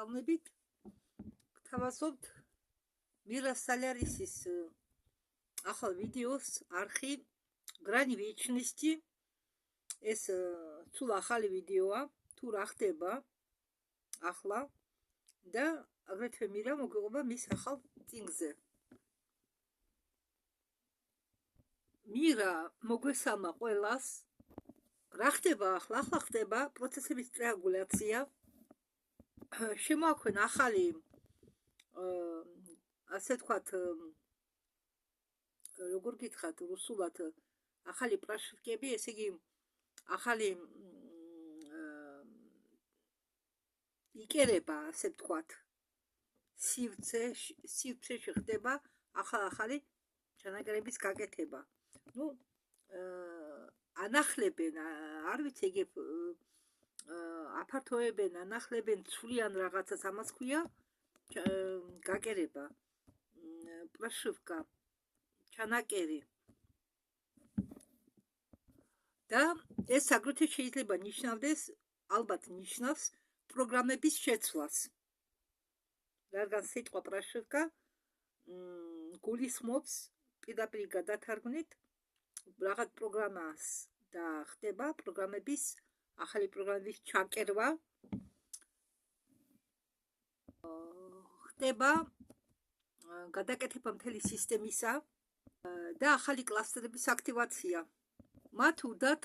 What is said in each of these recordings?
მოგესალმებით. გთავაზობთ მირას სალარისის ახალ ვიდეოს არხი გრანი ვიჩნისти. ეს სულ ახალი ვიდეოა, თუ რა ხდება ახლა და აგრეთვე მირა მოგეღობა მის ახალ წიგნზე. მირა მოგესალმა ყველას. რა ხდება ახლა? ახლა ხდება პროცესების ტრიანგულაცია. შემოაქვენ ახალი ასე ვთქვათ, როგორ გითხრათ რუსულად, ახალი პრაშფტები, ესე იგი ახალი იკერება, ასე ვთქვათ, სივრცეში ხდება ახალი ჩანაკრების გაკეთება. ანახლებენ, არ ვიცი, ეგ აფართოებენ, ანახლებენ, ცვლიან რაღაცას, ამას ქვია გაკერება, პრაშფტკა, ჩანაკერი. და ეს აგრეთვე შეიძლება ნიშნავდეს, ალბათ ნიშნავს პროგრამების შეცვლას. რადგან სიტყვა პრაშფტკა გულისხმობს პირდაპირ გადათარგმნით რაღაც პროგრამას და ხდება პროგრამების, ახალი პროგრამების ჩაკერვა, ხდება გადაკეთება მთელი სისტემისა და ახალი კლასტერების აქტივაცია. მათ უდათ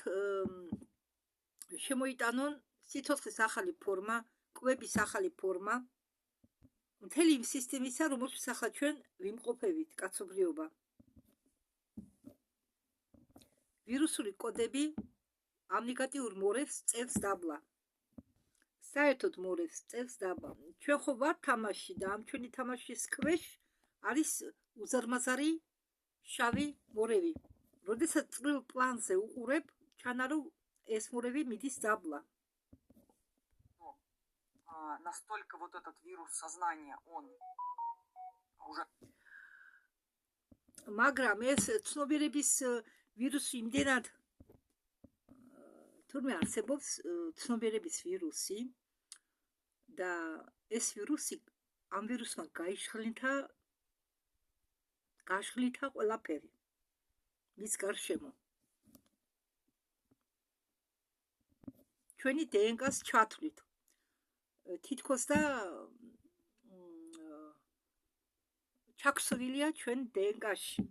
შემოიტანონ სიცოცხლის ახალი ფორმა, კვების ახალი ფორმა, მთელი იმ სისტემისა, რომელშიც ახლა ჩვენ ვიმყოფებით, კაცობრიობა. ვირუსული კოდები ამ ნეგატიურ მორევს წევს დაბლა. საერთოდ მორევს წევს დაბლა. ჩვენ ხო ვართ თამაში და ამ ჩვენი თამაშის ქვეშ არის უზარმაზარი შავი მორევი. როდესაც წვრილ პლანზე უყურებ, ჩანა რომ ეს მორევი მიდის დაბლა. Настолько вот этот вирус сознания, он уже... მაგრამ ეს ცნობიერების ვირუსი იმდენად თურმე არსებობს ცნობიერების ვირუსი და ეს ვირუსი ამ ვირუსმა გაშლილთა ყველაფერი მის გარშემო. ჩვენი DNK-ს ჩათვლით. თითქოს და ჩაქსრილია ჩვენ DNK-ში.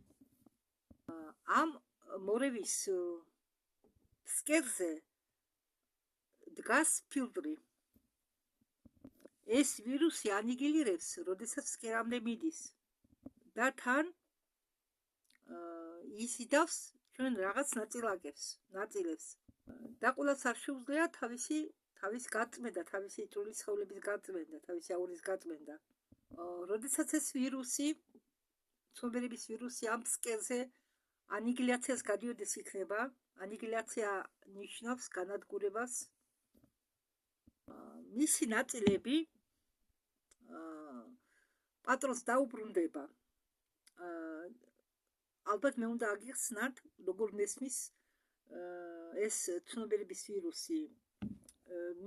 ამ მორევის ფსკერზე დგას ფილტრი. ეს ვირუსი ანიგილირებს, როდესაც ფსკერამდე მიდის და თან იზიდავს ჩვენ რაღაც ნაწილებს და ყველას არ შეუძლია თავის გაწმენდა, თავისი წვრილი სხეულების გაწმენდა, თავისი აურის გაწმენდა. როდესაც ეს ვირუსი, ცნობიერების ვირუსი ამ ფსკერზე ანიგილაციას გადიოდეს იქნება, ანიგილაცია ნიშნავს განადგურებას. მისი ნაწილები პატრონს დაუბრუნდება. ალბათ მე უნდა აგიხსნათ, როგორ მესმის ეს ცნობიერების ვირუსი.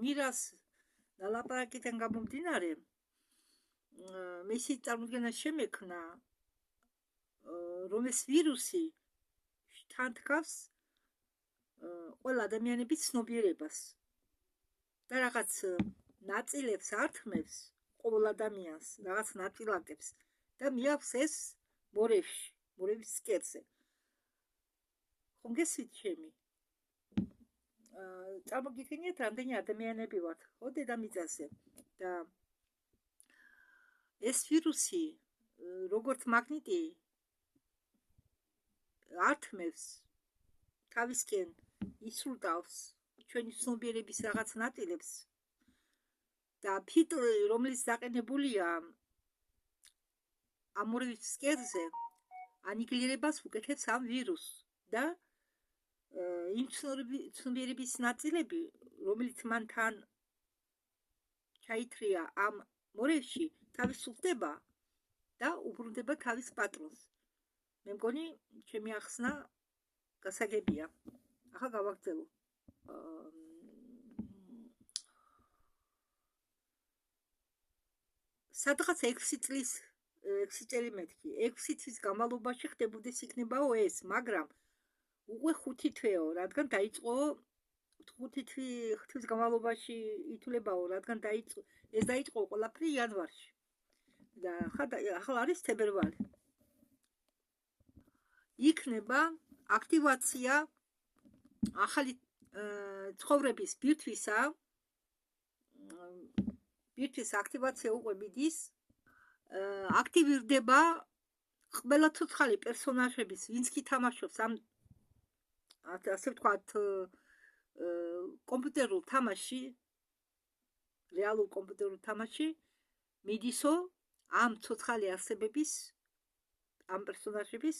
მირას ნალაპარაკიდან გამომდინარე, მისი წარმოდგენა შემექმნა, რომ ეს ვირუსი თან დგავს ყველა ადამიანების ცნობიერებას და რაღაც ნაწილებს ართმევს ყოველ ადამიანს, რაღაც ნაწილაკებს და მიაქვს ეს მორევში, მორევის ფსკერზე. ხომ გესვით ჩემი? წარმოგიდგენიათ, რამდენი ადამიანები ვართ, ხო, დედამიწაზე და ეს ვირუსი, როგორც მაგნიტი, ართმევს, თავისკენ ისრულტავს ჩვენი ცნობიერების რაღაც ნაწილებს და ფილტრი, რომელიც დაყენებულია ამ მორევის ფსკერზე, ანიგილირებას უკეთებს ამ ვირუსს და იმ ცნობიერების ნაწილები, რომელიც მან თან ჩაითრია ამ მორევში, თავისუფლდება და უბრუნდება თავის პატრონს. მე მგონი, ჩემი ახსნა გასაგებია. ახლა გავაგრძელო. სადღაც 6 წლის 6 წელი მეთქი 6 თვის განმავლობაში ხდებოდეს იქნებაო ეს, მაგრამ უკვე 5 თვეო, რადგან დაიწყო 5 თვის განმავლობაში ითვლებაო, რადგან ეს დაიწყო ყველაფერი იანვარში და ახლა არის თებერვალი. იქნება აქტივაცია ახალი ცხოვრების ბირთვისა, ბირთვის აქტივაცია უკვე მიდის, აქტივირდება ყველა ცოცხალი პერსონაჟების, ვინც კი თამაშობს ამ ასე ვთქვათ კომპიუტერულ თამაში, რეალურ კომპიუტერულ თამაში მიდისო ამ ცოცხალი არსებების, ამ პერსონაჟების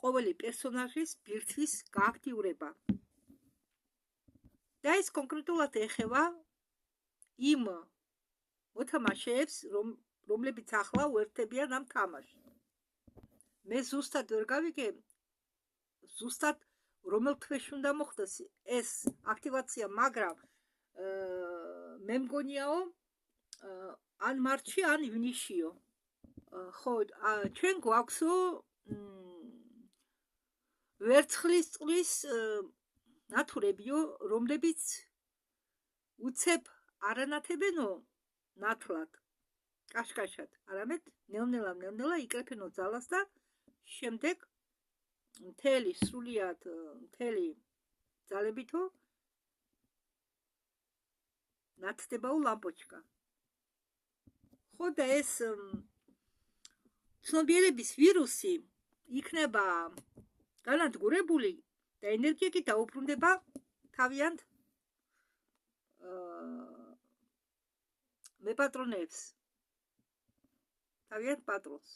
ყოველი პერსონაჟის ბირთვის გააქტიურება. და ეს კონკრეტულად ეხება იმ მოთამაშეებს, რომლებიც ახლა უერთდებიან ამ თამაშს. მე ზუსტად ვერ გავიგე, ზუსტად რომელ თვეში უნდა მოხდეს ეს აქტივაცია, მაგრამ მე მგონიაო ან მარტში, ან ივნისშიო. ხო, ჩვენ გვაქვსო ვერცხლის წყლის ნათურებიო, რომლებიც უცებ არანათებენო ნათლად, კაშკაშად, არამედ ნელ-ნელა იკრეფენო ძალას და შემდეგ სრულიად მთელი ძალებითო ნათდებაო ლამპოჩკა. ხო და ეს ცნობიერების ვირუსი იქნება განადგურებული და ენერგია კი დაუბრუნდება თავიანთ მეპატრონეებს, თავიანთ პატრონს.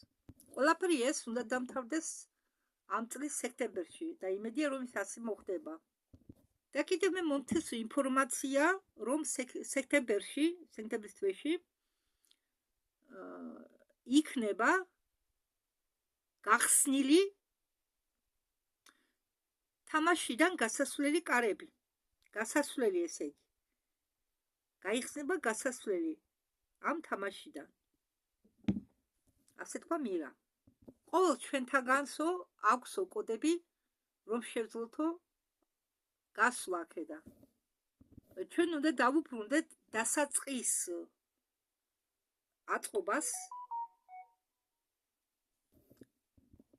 ყველაფერი ეს უნდა დამთავრდეს ამ წლის სექტემბერში და იმედია, რომ ის ასე მოხდება. და კიდევ მე მომთეს ინფორმაცია, რომ სექტემბრის თვეში იქნება გახსნილი თამაშიდან გასასვლელი კარები. გასასვლელი, ესე იგი. გაიხსნება გასასვლელი ამ თამაშიდან. ასე თქვა მირა. ყოველ ჩვენთაგანსო აქვსო კოდები, რომ შევძლოთო გასვლა აქედან. ჩვენ უნდა დავუბრუნდეთ დასაწყის აწყობას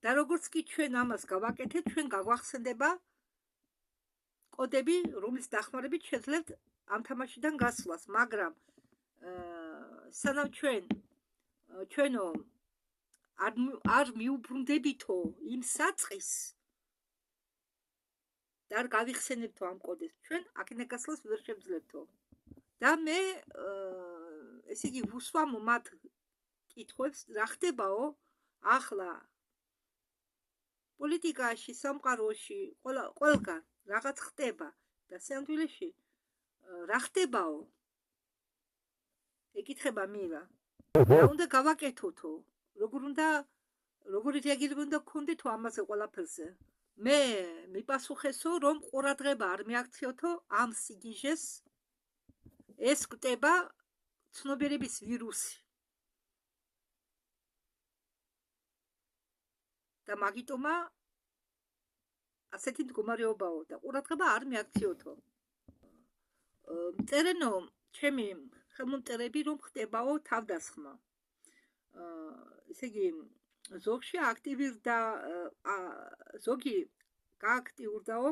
და როგორც კი ჩვენ ამას გავაკეთებთ, ჩვენ გაგვახსენდება კოდები, რომლის დახმარებით შეძლებთ ამ თამაშიდან გასვლას, მაგრამ სანამ ჩვენო არ მიუბრუნდებითო იმ საწყის და არ გავიხსენებთო ამ კოდებს, ჩვენ აქედან გასვლას ვერ შევძლებთო. და მე ესე იგი ვუსვამ მათ კითხვებს, რა ხდებაო ახლა პოლიტიკაში, სამყაროში, ყველგან რაღაც ხდება და სიამდვილეში რა ხდებაო? ეკითხება მირა. რა უნდა გავაკეთოთო? როგორი რეაგირება უნდა გქონდეთო ამაზე ყველაფერზე? მე მიპასუხესო, რომ ყურადღება არ მიაქციოთო ამ სიგიჟეს, ეს გტება ცნობიერების ვირუსი. და მაგიტომა ასეთი მდგომარეობაო და ყურადღება არ მიაქციოთო. მწერენო ჩემი ხელმომწერები, რომ ხდებაო თავდასხმა. ესე იგი, ზოგში აქტივირდა, ზოგი გააქტიურდაო,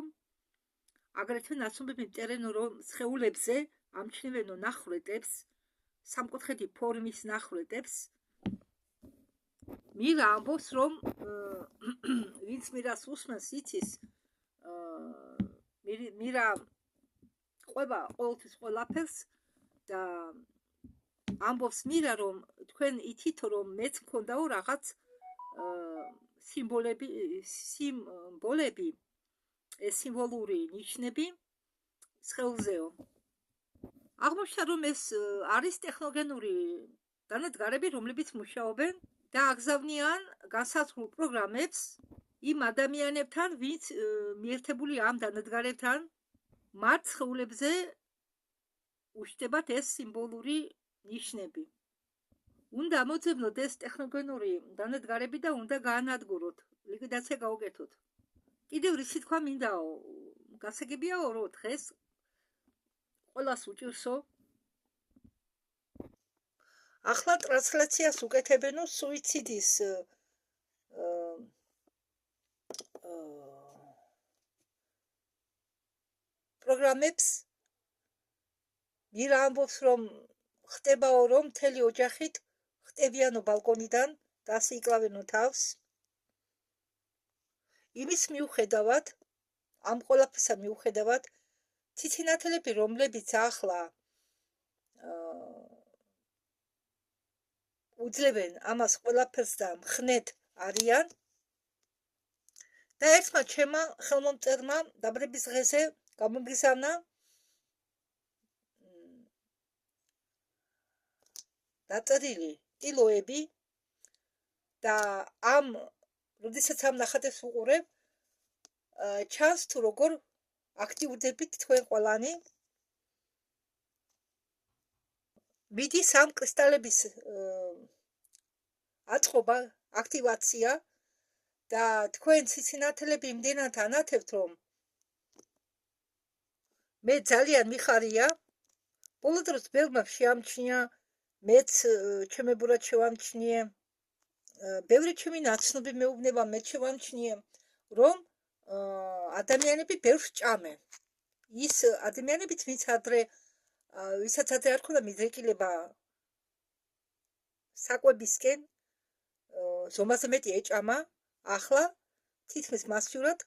აგრეთვე ნაცნობები მწერენო, რომ სხეულებზე ამჩნევენო ნახვრეტებს, სამკუთხედი ფორმის ნახვრეტებს. მირა ამბობს, რომ ვინც მირას უსმენს, იცის, მირა ყვება ყოველთვის ყველაფერს და ამბობს მირა, რომ თქვენ ითითო, რომ მეც მქონდაო რაღაც სიმბოლები, სიმბოლური ნიშნები სხეულზეო. აღმოჩნდა, რომ ეს არის ტექნოგენური დანადგარები, რომლებიც მუშაობენ და აგზავნიან განსაზღვრულ პროგრამებს იმ ადამიანებთან, ვინც მიერთებული ამ დანადგარებთან, მათ სხეულებზე უშდებათ ეს სიმბოლური ნიშნები. უნდა ამოძებნოთ ეს ტექნოგენური დანადგარები და უნდა გაანადგუროთ, ლიკვიდაცია გაუკეთოთ. კიდევ რისი თქვა მინდაო, გასაგებიაო, რომ დღეს ყველას უჭირსო. ახლა ტრანსლაციას უკეთებენო სუიციდის პროგრამებს. მირა ამბობს, რომ ხდებაო, რომ მთელი ოჯახით ხტებიანო ბალკონიდან და ასე იკლავენო თავს. იმის მიუხედავად, ამ ყველაფერსა მიუხედავად, ციცინათელები, რომლებიც ახლა უძლებენ ამას ყველაფერს და მხნეთ არიან და ერთმა ჩემმა ხელმომწერმა დაბრების დღეზე გამოგიზავნა დაწერილი ტილოები და როდესაც ამ ნახატებს ვუყურებ, ჩანს თუ როგორ აქტიურდებით თქვენ ყველანი. მიდის ამ კრისტალების აწყობა, აქტივაცია და თქვენ ციცინათელები იმდენად ანათებთ, რომ მე ძალიან მიხარია. ბოლო დროს ბევრმა შეამჩნია, მეც ჩემებურად შევამჩნიე, ბევრი ჩემი ნაცნობი მეუბნება მე შევამჩნიე, რომ ადამიანები ბევრს ჭამენ. ის ადამიანებიც, ვისაც ადრე არ ქონდა მიდრეკილება საკვებისკენ, ზომაზე მეტი ეჭამა, ახლა თითქმის მასიურად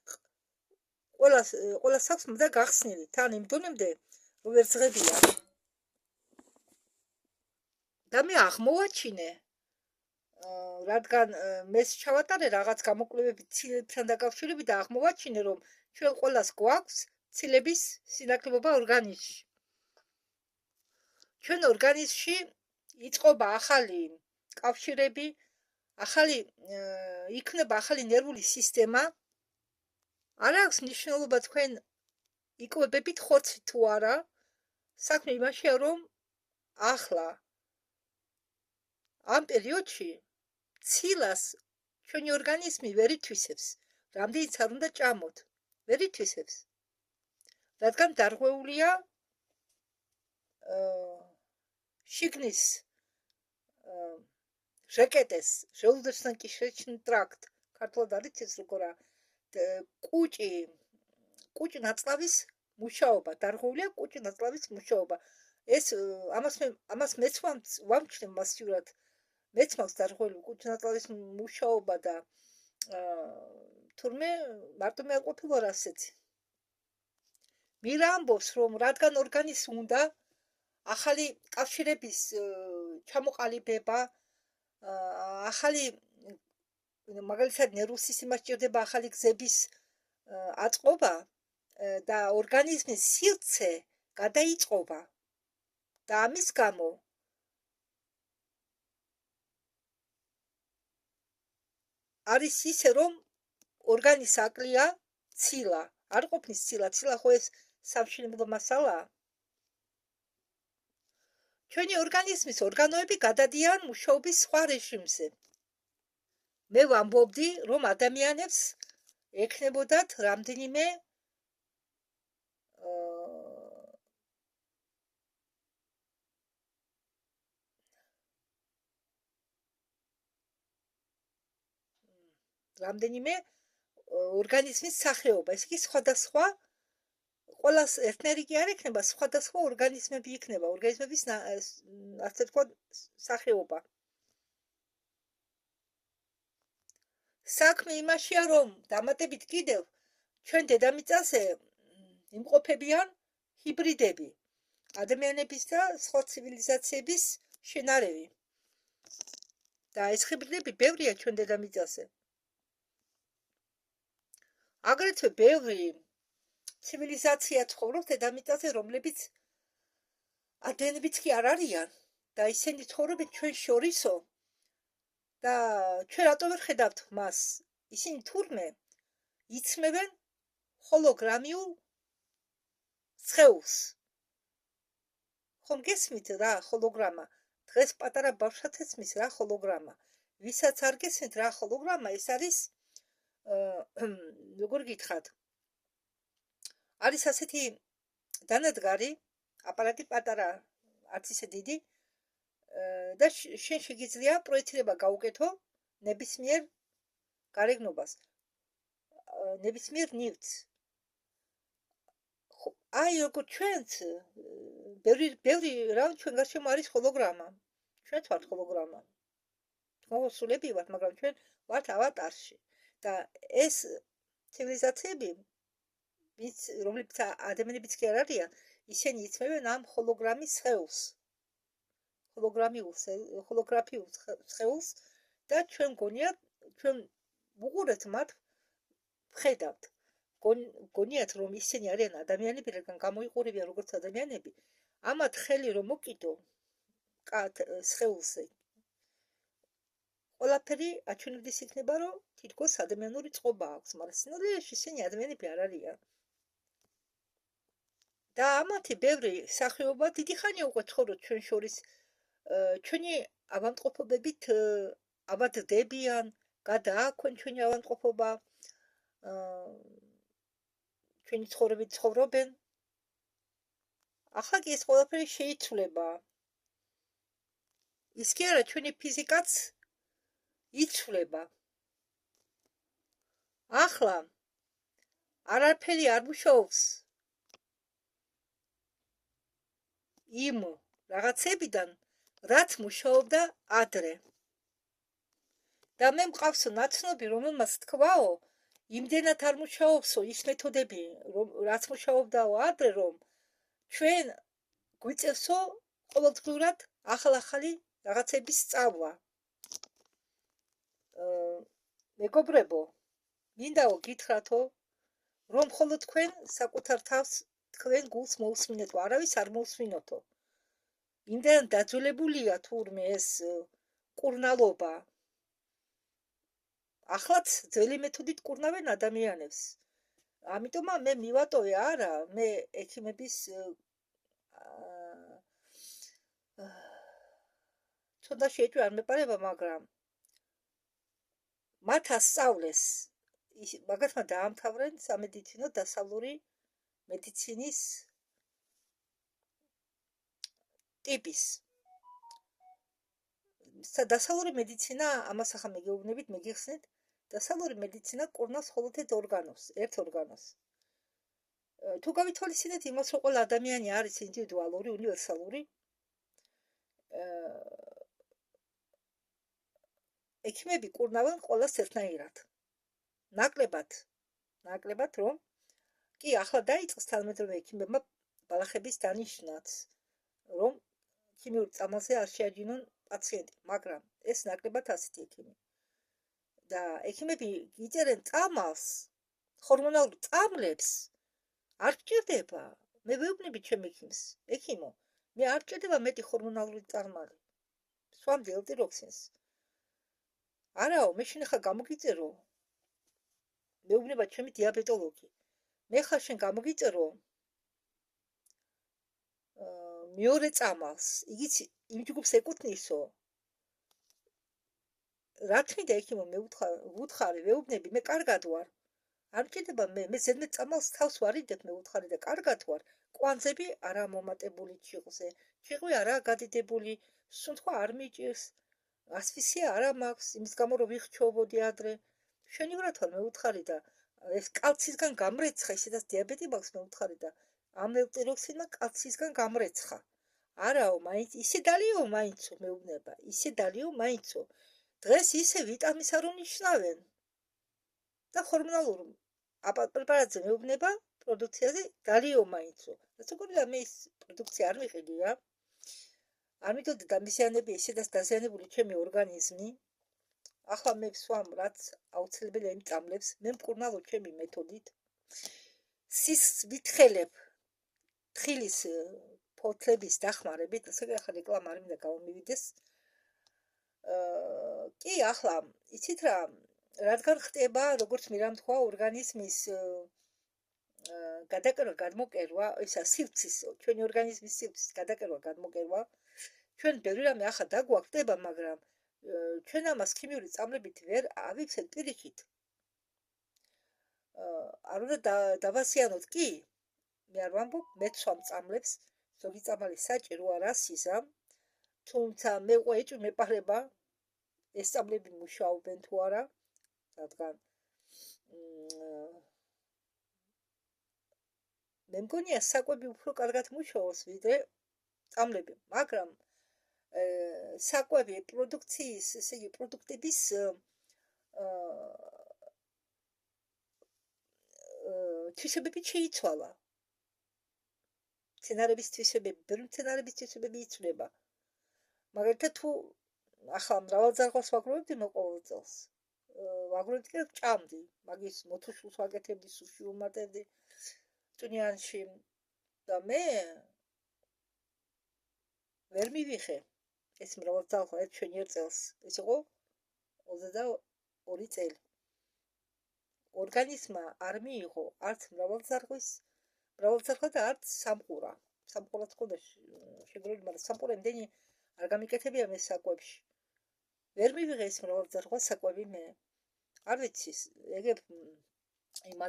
ყველას აქვს და გახსნილი, თან იმ დონემდე, რომ ვერ ზღებია. და მე აღმოვაჩინე, რადგან მეც ჩავატარე რაღაც გამოკვლევები ცილებთან დაკავშირებით და აღმოვაჩინე, რომ ჩვენ ყველას გვაქვს ცილების სინაკლებობა ორგანიზმში. ჩვენ ორგანიზმში იწყობა ახალი კავშირები, იქნება ახალი ნერვული სისტემა. არ აქვს მნიშვნელობა თქვენ იკვებებით ხორცით თუ არა, საქმე იმაშია, რომ ახლა ამ პერიოდში ცილას ჩვენი ორგანიზმი ვერ ითვისებს, რამდენიც არ უნდა ჭამოთ, ვერ ითვისებს, რადგან დარღვეულია შიგნის ჟეკეტეს, желудочно-кишечный тракт, ქართულად არის ეს როგორა კუჭი ნაწლავის მუშაობა, დარღვეულია კუჭი ნაწლავის მუშაობა. ეს ამას მეც ვამჩნევ მასიურად, მეც მაქვს დარღვეული კუჭი ნაწლავის მუშაობა და თურმე მარტო მე არ ყოფილვარ ასეთი. მირა ამბობს, რომ რადგან ორგანიზმს უნდა ახალი კავშირების ჩამოყალიბება, ახალი მაგალითად ნერვულ სისტემას ჭირდება ახალი გზების აწყობა და ორგანიზმის სივრცე გადაიწყობა და ამის გამო არის ისე, რომ ორგანიზმს აკლია ცილა, არ ყოფნის ცილა ხო ეს სამშენებლო მასალაა. ჩვენი ორგანიზმის ორგანოები გადადიან მუშაობის სხვა რეჟიმზე. მე ვამბობდი, რომ ადამიანებს ექნებოდათ რამდენიმე ორგანიზმის სახეობა, ეს კი სხვადასხვა ყველას ერთნაირი კი არ იქნება, სხვადასხვა ორგანიზმები იქნება, ორგანიზმების ასე ვთქვათ სახეობა. საქმე იმაშია, რომ დამატებით კიდევ ჩვენ დედამიწაზე იმყოფებიან ჰიბრიდები, ადამიანების და სხვა ცივილიზაციების შენარევი. და ეს ჰიბრიდები ბევრია ჩვენ დედამიწაზე. აგრეთვე ბევრი ცივილიზაცია ცხოვრობს დედამიწაზე, რომლებიც ადამიანებიც კი არ არიან და ისინი ცხოვრობენ ჩვენ შორისო და ჩვენ რატო ვერ ხედავთ მას? ისინი თურმე იცმევენ ჰოლოგრამიულ სხეულს. ხომ გესმით რა ჰოლოგრამა? დღეს პატარა ბავშვსაც ესმის რა ჰოლოგრამა. ვისაც არ გესმით რა ჰოლოგრამა, ეს არის როგორ გითხრათ? არის ასეთი დანადგარი აპარატი პატარა, არც ისე დიდი და შენ შეგიძლია პროექცირება გაუკეთო ნებისმიერ გარეგნობას, ნებისმიერ ნივთს. აი როგორ ჩვენც ბევრი რა ჩვენ გარშემო არის ჰოლოგრამა. ჩვენც ვართ ჰოლოგრამა. მოვსულები ვართ, მაგრამ ჩვენ ვართ ავატარში. და ეს ცივილიზაციები, რომლებიც ადამიანებიც კი არ არიან, ისინი იცმევენ ამ ჰოლოგრამის სხეულს. ჰოლოგრაფიულ სხეულს და ჩვენ გონიათ, ჩვენ ვუყურებთ მათ, ვხედავთ. გონიათ რომ ისინი არიან ადამიანები, რადგან გამოიყურებიან როგორც ადამიანები. ამათ ხელი რომ მოკიდო სხეულზე, ყველაფერი აჩვენებდეს იქნება, რომ თითქოს ადამიანური წყობა აქვს, მაგრამ სინამდვილეში ისინი ადამიანები არ არიან. და ამათი ბევრი სახეობა დიდი ხანია უკვე ცხოვრობს ჩვენ შორის. ჩვენი ავადმყოფობებით ავადდებიან, გადააქვენ ჩვენი ავადმყოფობა, ჩვენი ცხოვრებით ცხოვრობენ. ახლა კი ეს ყველაფერი შეიცვლება. ის კი არა, ჩვენი ფიზიკაც იცვლება. ახლა არაფერი არ მუშაობს იმ რაღაცებიდან, რაც მუშაობდა ადრე. და მე მყავს ნაცნობი, რომელმაც თქვაო, იმდენად არ მუშაობსო ის მეთოდები, რაც მუშაობდაო ადრე, რომ ჩვენ გვიწევსო ყოველდღიურად ახალ-ახალი რაღაცების სწავლა. მეგობრებო, მინდაო გითხრათო, რომ მხოლოდ თქვენ საკუთარ თავს თქვენ გულს მოусმინეთო, არავის არ მოусმინოთო. იმდენად დაძველებულია თურმე ეს კურნალობა. ახლაც ძველი მეთოდით კურნავენ ადამიანებს. ამიტომ მე მივატოვე არა, მე ექიმების ცოტა შეჭვი არ მეპარება, მაგრამ მათ ასწავლეს, მაგათმა დაამთავრენ სამედიცინო დასავლური მედიცინის ტიპის. დასავლური მედიცინა, ამას ახლა მე გეუბნებით, მე გიხსნით, დასავლური მედიცინა კურნავს მხოლოდ ერთ ორგანოს. თუ გავითვალისწინეთ იმას, რომ ყველა ადამიანი არის ინდივიდუალური, უნივერსალური, ექიმები კურნავენ ყველას ერთნაირად. ნაკლებად, რომ კი ახლა დაიწყეს თანამედროვე ექიმებმა ბალახების დანიშნაც, რომ ქიმიურ წამალზე არ შეაჯინონ პაციენტი, მაგრამ ეს ნაკლებად ასეთი ექიმი. და ექიმები იწერენ წამალს, ჰორმონალურ წამლებს, არ გჭირდება. მე ვეუბნები ჩემ ექიმო, მე არ გჭირდება მეტი ჰორმონალური წარმალი. სვამ დელტიროქსინს. არაო, მე შენ ხა გამოგიწერო. მეუბნება ჩემი დიაბეტოლოგი. მე ხა შენ გამოგიწერო მეორე წამალს, იგიც იმ ჯგუფს ეკუთვნისო. რა თქმა ექიმო, მე ვუთხარი, ვეუბნები, მე კარგად ვარ. არ მჭირდება მე ზედმეტ წამალს თავს ვარიდებ, მე ვუთხარი და კარგად ვარ. კვანძები არა მომატებული ჩიღვზე, ჩიღვი არა გადიდებული, სუნთქვა არ მიჭირს, ასფიქსია არა მაქვს, იმის გამო რომ ვიხჩოვოდი ადრე. მშვენივრად ვარ, მე ვუთხარი და ეს კალციისგან გამრეცხა, ისედაც დიაბეტი მაქვს, მე ვუთხარი და ამ ელტიროქსინმა კალციისგან გამრეცხა. არაო, მაინც ისე დალიო მაინცო, მეუბნება, ისე დალიო მაინცო. დღეს ისე ვიტამინს არ უნიშნავენ. და ჰორმონალურ პრეპარატზე მეუბნება პროდუქციაზე დალიო მაინცო. რადგან მე ის პროდუქცია არ მიყიდია. არ მითხოვდი დამიზიანებია ისედაც დაზიანებული ჩემი ორგანიზმი. ახლა მე ვსვამ რაც აუცილებელია იმ წამლებს, მე მკურნალობ ჩემი მეთოდით. სისხლს ვითხელებ თხილის ფოთლების დახმარებით, ასე ახლა რეკლამა არ მინდა გამომივიდეს. კი, ახლა იცით რა, რადგან ხდება, როგორც მირამ თქვა, ორგანიზმის გადაკერვა, გადმოკერვა, ისა სივრცის, ჩვენი ორგანიზმის სივრცის გადაკერვა, გადმოკერვა ჩვენ ბევრი რამე ახლა დაგვაქვს, მაგრამ ჩვენ ამას ქიმიური წამლებით ვერ ავიქცეთ პირიქით. არ უნდა დავასიანოთ კი, მე არ ვამბობ, მე ცვამ წამლებს, ზოგი წამალი საჭირო არა სიზა, თუმცა მე ყვეჭვი მეპარება ეს წამლები მუშაობენ თუ არა, რადგან მე მგონია საკვები უფრო კარგად მუშაობს ვიდრე წამლები, მაგრამ საკვები პროდუქციის, ესე იგი პროდუქტების თვისებები შეიცვალა. მცენარების თვისებები, ბევრი მცენარების თვისებები იცვლება. მაგალითად თუ ახლა მრავალძარღვას ვაგროვებდი მე ყოველ წელს. ვაგროვებდი და ჭამდი, მაგის მოთუშულს ვაკეთებდი, სულში ვუმატებდი წვნიანში და მე ვერ მივიხე ეს მრავალძარღვა ჩვენი ერთ წელს. ეს იყო 22 წელი. ორგანიზმმა არ მიიღო არც მრავალძარღვა და არც სამყურა. სამყურაც ჰქონდა შეგროვებული, მაგრამ სამყურა იმდენი არ გამიკეთებია მე საკვებში. ვერ მივიღე ეს მრავალძარღვა საკვები მე. არ ვიცი, ეგებ იმ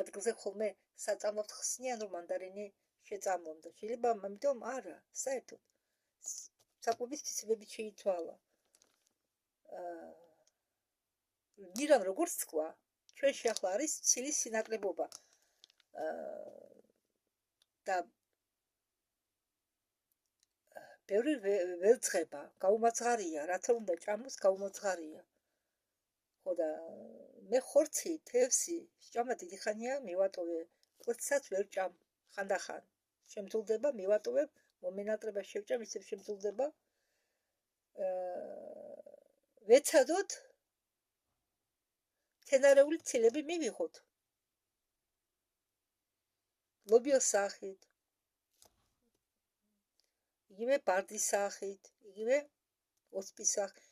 ადგილზე ხოლმე საწამლოდ ხსნიან, რომ მანდარინი შეწამონდა. შეიძლება, ამიტომ არა, საერთოდ საკვების თვისებები შეიცვალა. ნირამ როგორც თქვა, ჩვენში ახლა არის ცილის სინაკლებობა და ბევრი ველწყება, გაუმაძღარია, რათა უნდა ჭამოს, გაუმაძღარია. ხო და მე ხორცი, თევზი, ჭამა დიდი ხანია მივატოვე, კვერცხსაც ვერ ჭამ, ხანდახან. შემძლდება, მივატოვებ, მომენატრება შევჭამ, ისევ შემძლდება. ვეცადოთ მცენარეული ცილები მივიღოთ. ლობიოს სახით, იგივე ბარდის სახით, იგივე ოსპის სახით.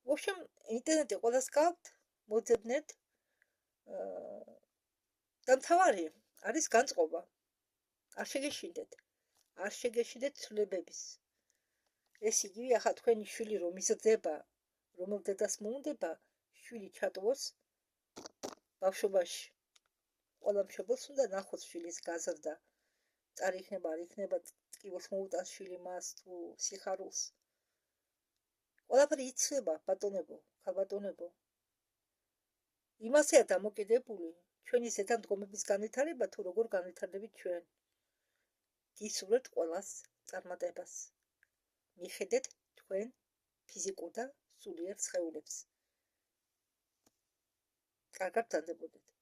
ვობშემ, ინტერნეტი ყველას გაქვთ, მოძებნეთ და მთავარი არის განწყობა. არ შეგეშინდეთ ცვლილებების. ეს იგივე ახლა თქვენი შვილი რომ იზრდება, რომელ დედას მოუნდება, შვილი ჩატოვოს ბავშვობაში. ყველა მშობელს უნდა ნახოს შვილის გაზრდა. წარი იქნება, არ იქნება, ტკივილს მოუტანს შვილი მას თუ სიხარულს. ყველაფერი იცვლება, ბატონებო, ქალბატონებო. იმასეა დამოკიდებული ჩვენი ზედამდგომების განვითარება თუ როგორ განვითარდებით ჩვენ. გისურვებთ ყველას წარმატებას. მიხედეთ თქვენ ფიზიკურ და სულიერ სხეულებს. კარგად დადებოდეთ.